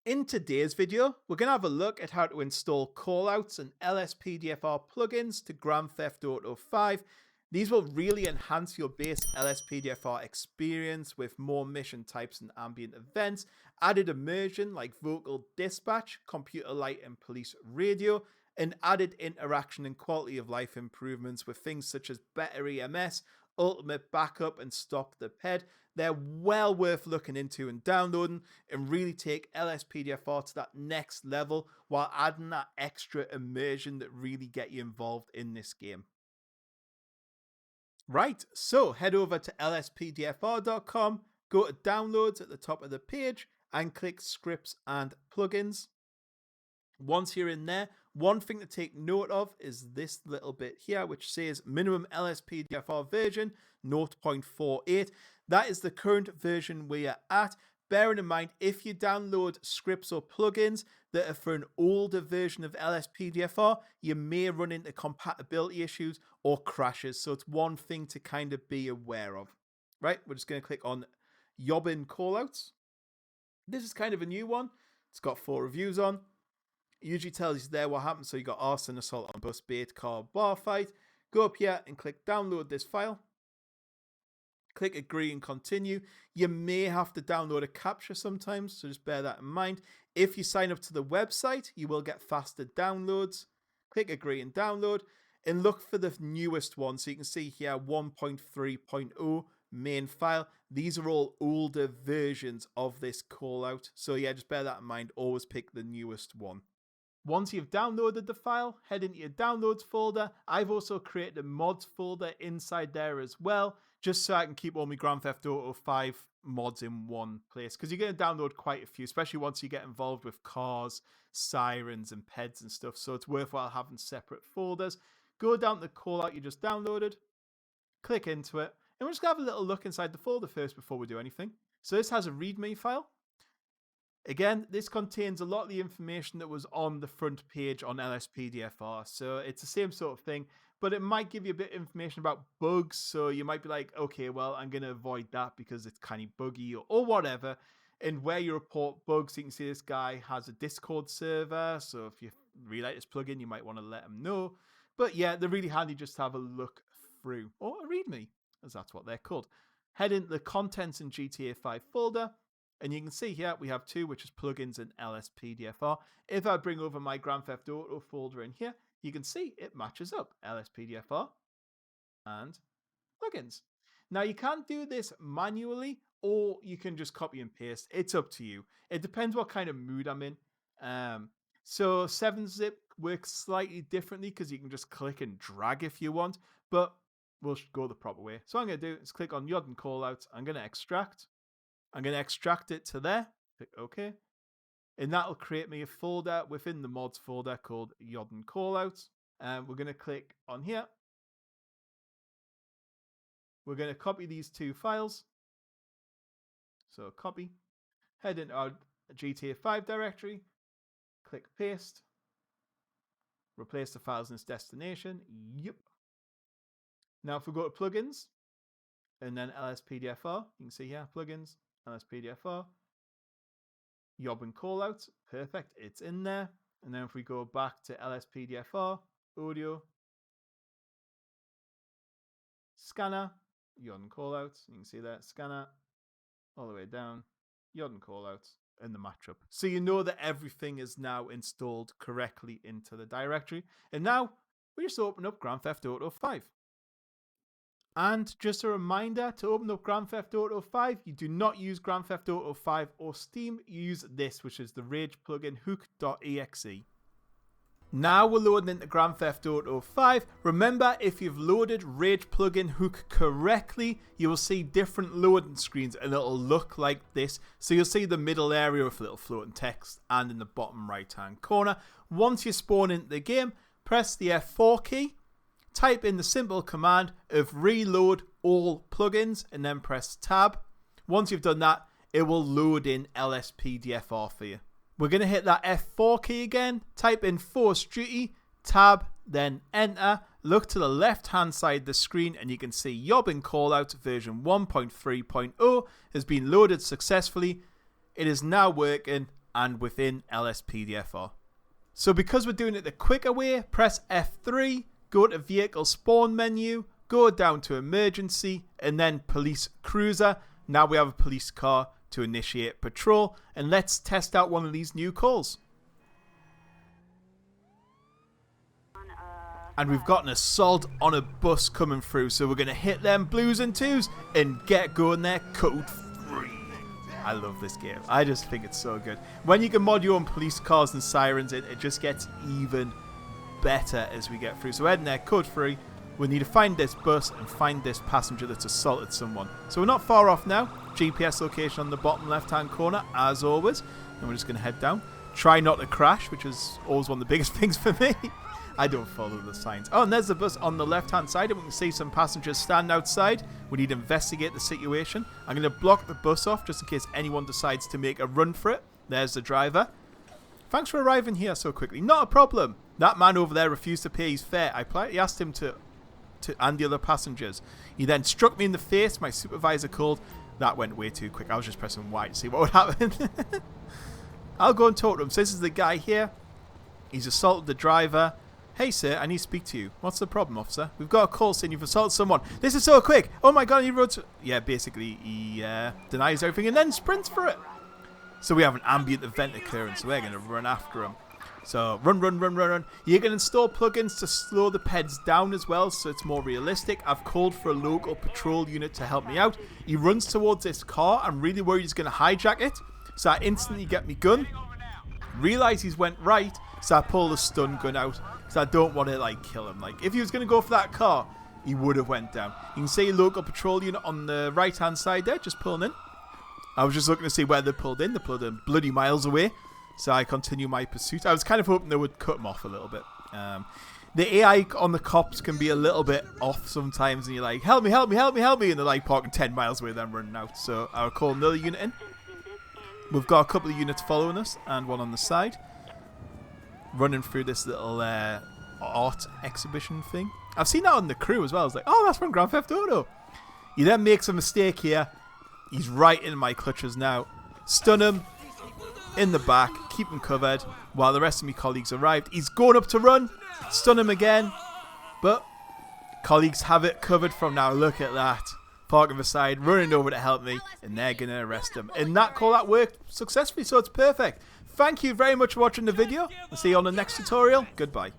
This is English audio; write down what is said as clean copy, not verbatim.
In today's video, we're going to have a look at how to install callouts and LSPDFR plugins to Grand Theft Auto 5. These will really enhance your base LSPDFR experience with more mission types and ambient events, added immersion like vocal dispatch, computer light and police radio, and added interaction and quality of life improvements with things such as better EMS, ultimate backup, and stop the ped. They're well worth looking into and downloading and really take LSPDFR to that next level while adding that extra immersion that really get you involved in this game. Right, so head over to lspdfr.com, go to downloads at the top of the page and click scripts and plugins. Once you're in there, one thing to take note of is this little bit here, which says minimum LSPDFR version 0.48. That is the current version we are at. Bearing in mind, if you download scripts or plugins that are for an older version of LSPDFR, you may run into compatibility issues or crashes. So it's one thing to kind of be aware of. Right, we're just going to click on Yobbin Callouts. This is kind of a new one. It's got 4 reviews on. Usually tells you there what happens. So you got arson, assault on bus, bait, car, bar fight. Go up here and click download this file. Click agree and continue. You may have to download a capture sometimes, so just bear that in mind. If you sign up to the website, you will get faster downloads. Click agree and download and look for the newest one. So you can see here 1.3.0 main file. These are all older versions of this callout. So yeah, just bear that in mind. Always pick the newest one. Once you've downloaded the file, head into your downloads folder. I've also created a mods folder inside there as well, just so I can keep all my Grand Theft Auto 5 mods in one place. Because you're going to download quite a few, especially once you get involved with cars, sirens, and peds and stuff. So it's worthwhile having separate folders. Go down to the callout you just downloaded, click into it, and we're just going to have a little look inside the folder first before we do anything. So this has a README file. Again, this contains a lot of the information that was on the front page on LSPDFR. So it's the same sort of thing, but it might give you a bit of information about bugs. So you might be like, okay, well, I'm going to avoid that because it's kind of buggy or whatever. And where you report bugs, you can see this guy has a Discord server. So if you really like this plugin, you might want to let him know. But yeah, they're really handy just to have a look through, or a README, as that's what they're called. Head into the contents in GTA 5 folder. And you can see here we have 2, which is plugins and LSPDFR. If I bring over my Grand Theft Auto folder in here, you can see it matches up LSPDFR and plugins. Now you can do this manually, or you can just copy and paste. It's up to you. It depends what kind of mood I'm in. So 7-zip works slightly differently because you can just click and drag if you want, but we'll go the proper way. So what I'm going to do is click on Yoddin Callouts. I'm going to extract. I'm going to extract it to there, click OK, and that'll create me a folder within the mods folder called Yoddin Callouts. And we're going to click on here. We're going to copy these 2 files. So copy, head into our GTA 5 directory, click paste, replace the files in its destination. Yep. Now if we go to plugins and then LSPDFR, you can see here plugins. LSPDFR, Yobbin Callouts, perfect, it's in there. And then if we go back to LSPDFR, audio, scanner, Yoddin Callouts, you can see that, scanner, all the way down, Yoddin Callouts, and the matchup. So you know that everything is now installed correctly into the directory. And now we just open up Grand Theft Auto 5. And just a reminder, to open up Grand Theft Auto 5, you do not use Grand Theft Auto 5 or Steam, you use this, which is the Rage plugin hook.exe. Now we're loading into Grand Theft Auto 5. Remember, if you've loaded Rage plugin hook correctly, you will see different loading screens and it'll look like this. So you'll see the middle area with a little floating text and in the bottom right hand corner. Once you spawn into the game, press the F4 key. Type in the simple command of reload all plugins and then press tab. Once you've done that, it will load in LSPDFR for you. We're going to hit that F4 key again, type in Force Duty, tab, then enter. Look to the left hand side of the screen and you can see Yobbin Callout version 1.3.0 has been loaded successfully. It is now working and within LSPDFR. So because we're doing it the quicker way, press F3, go to Vehicle Spawn menu, go down to Emergency, and then Police Cruiser. Now we have a police car to initiate patrol, and let's test out one of these new calls. And we've got an assault on a bus coming through, so we're going to hit them blues and twos and get going there code free. I love this game. I just think it's so good. When you can mod your own police cars and sirens, it just gets even better as we get through. So heading there, code free. We need to find this bus and find this passenger that's assaulted someone. So we're not far off now. GPS location on the bottom left-hand corner, as always. And we're just going to head down. Try not to crash, which is always one of the biggest things for me. I don't follow the signs. Oh, and there's the bus on the left-hand side, and we can see some passengers stand outside. We need to investigate the situation. I'm going to block the bus off just in case anyone decides to make a run for it. There's the driver. Thanks for arriving here so quickly. Not a problem. That man over there refused to pay his fare. I politely asked him to and the other passengers. He then struck me in the face. My supervisor called. That went way too quick. I was just pressing Y to see what would happen. I'll go and talk to him. So this is the guy here. He's assaulted the driver. Hey, sir, I need to speak to you. What's the problem, officer? We've got a call saying you've assaulted someone. This is so quick. Oh, my God, he wrote... Yeah, basically, he denies everything and then sprints for it. So we have an ambient event occurring, so we're going to run after him. So run. You can install plugins to slow the peds down as well, so it's more realistic. I've called for a local patrol unit to help me out. He runs towards this car. I'm really worried he's going to hijack it. So I instantly get my gun. Realise he's went right, so I pull the stun gun out. So I don't want to like kill him. Like if he was going to go for that car, he would have went down. You can see a local patrol unit on the right hand side there, just pulling in. I was just looking to see where they pulled in. They pulled in bloody miles away. So I continue my pursuit. I was kind of hoping they would cut him off a little bit. The AI on the cops can be a little bit off sometimes, and you're like, help me, and they're like parking 10 miles away, then running out. So I'll call another unit in. We've got a couple of units following us and one on the side. Running through this little art exhibition thing. I've seen that on the crew as well. I was like, oh, that's from Grand Theft Auto. He then makes a mistake here. He's right in my clutches now. Stun him in the back. Keep him covered while the rest of my colleagues arrived. He's going up to run. Stun him again. But colleagues have it covered from now. Look at that. Parking beside, running over to help me. And they're going to arrest him. And that call, that worked successfully. So it's perfect. Thank you very much for watching the video. I'll see you on the next tutorial. Goodbye.